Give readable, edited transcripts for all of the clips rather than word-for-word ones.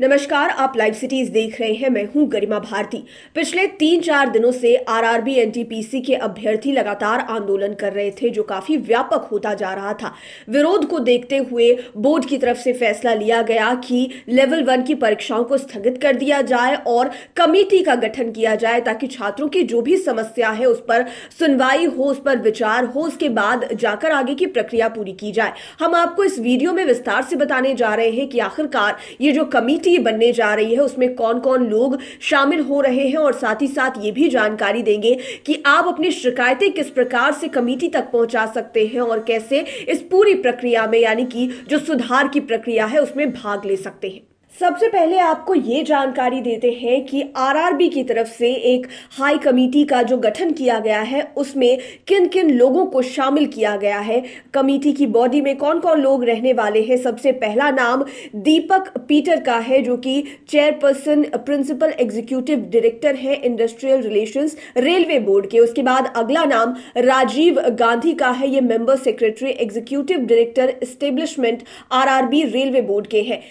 नमस्कार, आप live cities देख रहे हैं। मैं हूं गरिमा भारती। पिछले 3-4 दिनों से आरआरबी एनटीपीसी के अभ्यर्थी लगातार आंदोलन कर रहे थे, जो काफी व्यापक होता जा रहा था। विरोध को देखते हुए बोर्ड की तरफ से फैसला लिया गया कि लेवल 1 की परीक्षाओं को स्थगित कर दिया जाए और कमेटी का गठन किया जाए, ताकि छात्रों की जो भी समस्या है उस पर सुनवाई हो, उस पर विचार हो, उसके बाद जाकर आगे की प्रक्रिया पूरी की जाए। हम आपको इस वीडियो में विस्तार से बताने जा रहे हैं कि आखिरकार ये जो कमेटी बनने जा रही है उसमें कौन कौन लोग शामिल हो रहे हैं, और साथ ही साथ ये भी जानकारी देंगे कि आप अपनी शिकायतें किस प्रकार से कमेटी तक पहुंचा सकते हैं और कैसे इस पूरी प्रक्रिया में, यानी कि जो सुधार की प्रक्रिया है, उसमें भाग ले सकते हैं। सबसे पहले आपको ये जानकारी देते हैं कि आरआरबी की तरफ से एक हाई कमेटी का जो गठन किया गया है उसमें किन किन लोगों को शामिल किया गया है। कमेटी की बॉडी में कौन कौन लोग रहने वाले हैं। सबसे पहला नाम दीपक पीटर का है, जो कि चेयरपर्सन प्रिंसिपल एग्जीक्यूटिव डायरेक्टर है इंडस्ट्रियल रिलेशंस रेलवे बोर्ड के। उसके बाद अगला नाम राजीव गांधी का है, ये member secretary executive director establishment RRB railway board के हैं।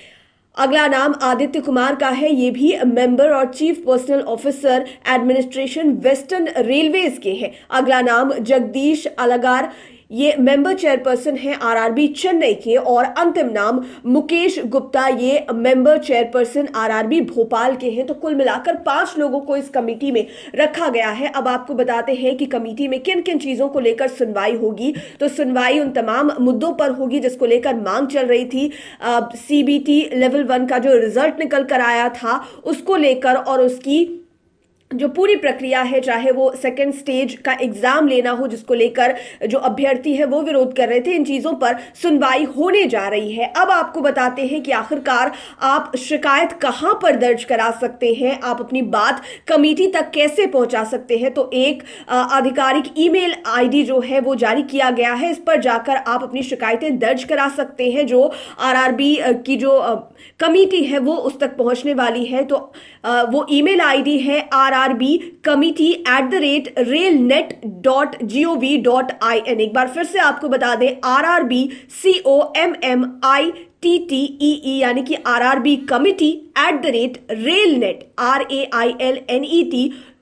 अगला नाम आदित्य कुमार का है, ये भी मेंबर और chief personnel officer administration western railways के हैं। अगला नाम जगदीश अलगार, ये मेंबर चेयरपर्सन है आरआरबी चेन्नई के। और अंतिम नाम मुकेश गुप्ता, ये मेंबर चेयरपर्सन आरआरबी भोपाल के हैं। तो कुल मिलाकर 5 लोगों को इस कमेटी में रखा गया है। अब आपको बताते हैं कि कमेटी में किन किन चीजों को लेकर सुनवाई होगी। तो सुनवाई उन तमाम मुद्दों पर होगी जिसको लेकर मांग चल रही थी। सीबीटी लेवल 1 का जो रिजल्ट निकल कर आया था उसको लेकर, और उसकी जो पूरी प्रक्रिया है, चाहे वो सेकेंड स्टेज का एग्जाम लेना हो, जिसको लेकर जो अभ्यर्थी है वो विरोध कर रहे थे, इन चीजों पर सुनवाई होने जा रही है। अब आपको बताते हैं कि आखिरकार आप शिकायत कहां पर दर्ज करा सकते हैं, आप अपनी बात कमेटी तक कैसे पहुंचा सकते हैं। तो एक आधिकारिक ईमेल आईडी जो है वो जारी किया गया है, इस पर जाकर आप अपनी शिकायतें दर्ज करा सकते हैं। जो आरआरबी की जो कमेटी है वो उस तक पहुंचने वाली है। तो वो ईमेल आईडी है rrbcommittee@railnet.gov.in। एक बार फिर से आपको बता दें, RRBCOMMITTEE यानी कि आरआरबी कमिटी @railnet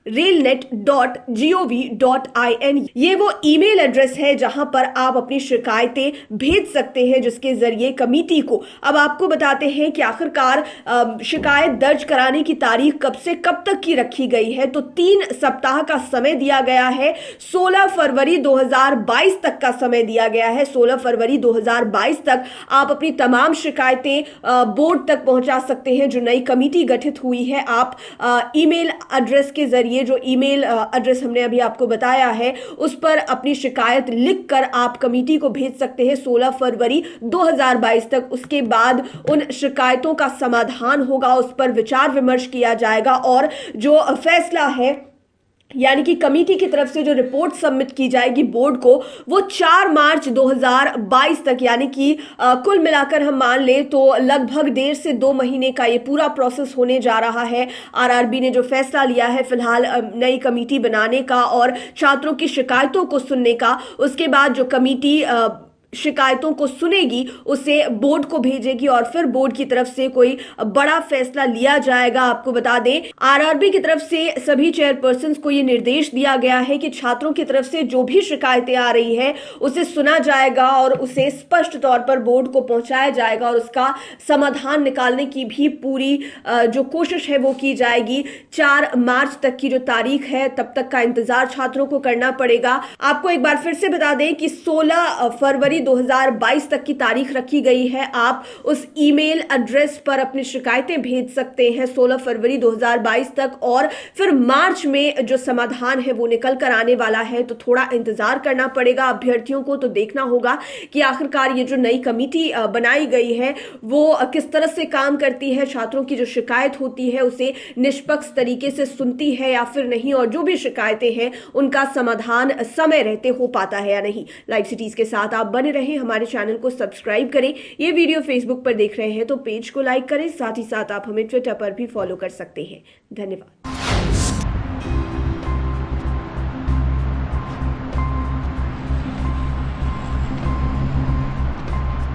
railnet.gov.in। ये वो ईमेल एड्रेस है जहां पर आप अपनी शिकायतें भेज सकते हैं, जिसके जरिए कमेटी को। अब आपको बताते हैं कि आखिरकार शिकायत दर्ज कराने की तारीख कब से कब तक की रखी गई है। तो 3 सप्ताह का समय दिया गया है। 16 फरवरी 2022 तक का समय दिया गया है। 16 फरवरी 2022 तक आप अपनी तमाम शिकायतें बोर्ड तक पहुंचा सकते हैं। जो नई कमेटी गठित हुई है, आप ईमेल एड्रेस के जरिए, जो ईमेल एड्रेस हमने अभी आपको बताया है, उस पर अपनी शिकायत लिखकर आप कमेटी को भेज सकते हैं 16 फरवरी 2022 तक। उसके बाद उन शिकायतों का समाधान होगा, उस पर विचार विमर्श किया जाएगा, और जो फैसला है, यानी कि कमेटी की तरफ से जो रिपोर्ट सबमिट की जाएगी बोर्ड को, वो 4 मार्च 2022 तक, यानी कि कुल मिलाकर हम मान लें तो लगभग 1.5 से 2 महीने का ये पूरा प्रोसेस होने जा रहा है। आरआरबी ने जो फैसला लिया है फिलहाल नई कमेटी बनाने का और छात्रों की शिकायतों को सुनने का, उसके बाद जो कमेटी शिकायतों को सुनेगी उसे बोर्ड को भेजेगी और फिर बोर्ड की तरफ से कोई बड़ा फैसला लिया जाएगा। आपको बता दें, आरआरबी की तरफ से सभी चेयरपर्सन को यह निर्देश दिया गया है कि छात्रों की तरफ से जो भी शिकायतें आ रही है उसे सुना जाएगा और उसे स्पष्ट तौर पर बोर्ड को पहुंचाया जाएगा, और उसका समाधान निकालने की भी पूरी जो कोशिश है वो की जाएगी। 4 मार्च तक की जो तारीख है, तब तक का इंतजार छात्रों को करना पड़ेगा। आपको एक बार फिर से बता दें कि 16 फरवरी 2022 तक की तारीख रखी गई है। आप उस ईमेल एड्रेस पर अपनी शिकायतें भेज सकते हैं 16 फरवरी 2022 तक, और फिर मार्च में जो समाधान है वो निकल कर आने वाला है। तो थोड़ा इंतजार करना पड़ेगा अभ्यर्थियों को। तो देखना होगा कि आखिरकार ये जो नई कमेटी बनाई गई है वो किस तरह से काम करती है, छात्रों की जो शिकायत होती है उसे निष्पक्ष तरीके से सुनती है या फिर नहीं, और जो भी शिकायतें हैं उनका समाधान समय रहते हो पाता है या नहीं। लाइव सिटीज के साथ आप बने रहें, हमारे चैनल को सब्सक्राइब करें। ये वीडियो फेसबुक पर देख रहे हैं तो पेज को लाइक करें, साथ ही साथ आप हमें ट्विटर पर भी फॉलो कर सकते हैं। धन्यवाद।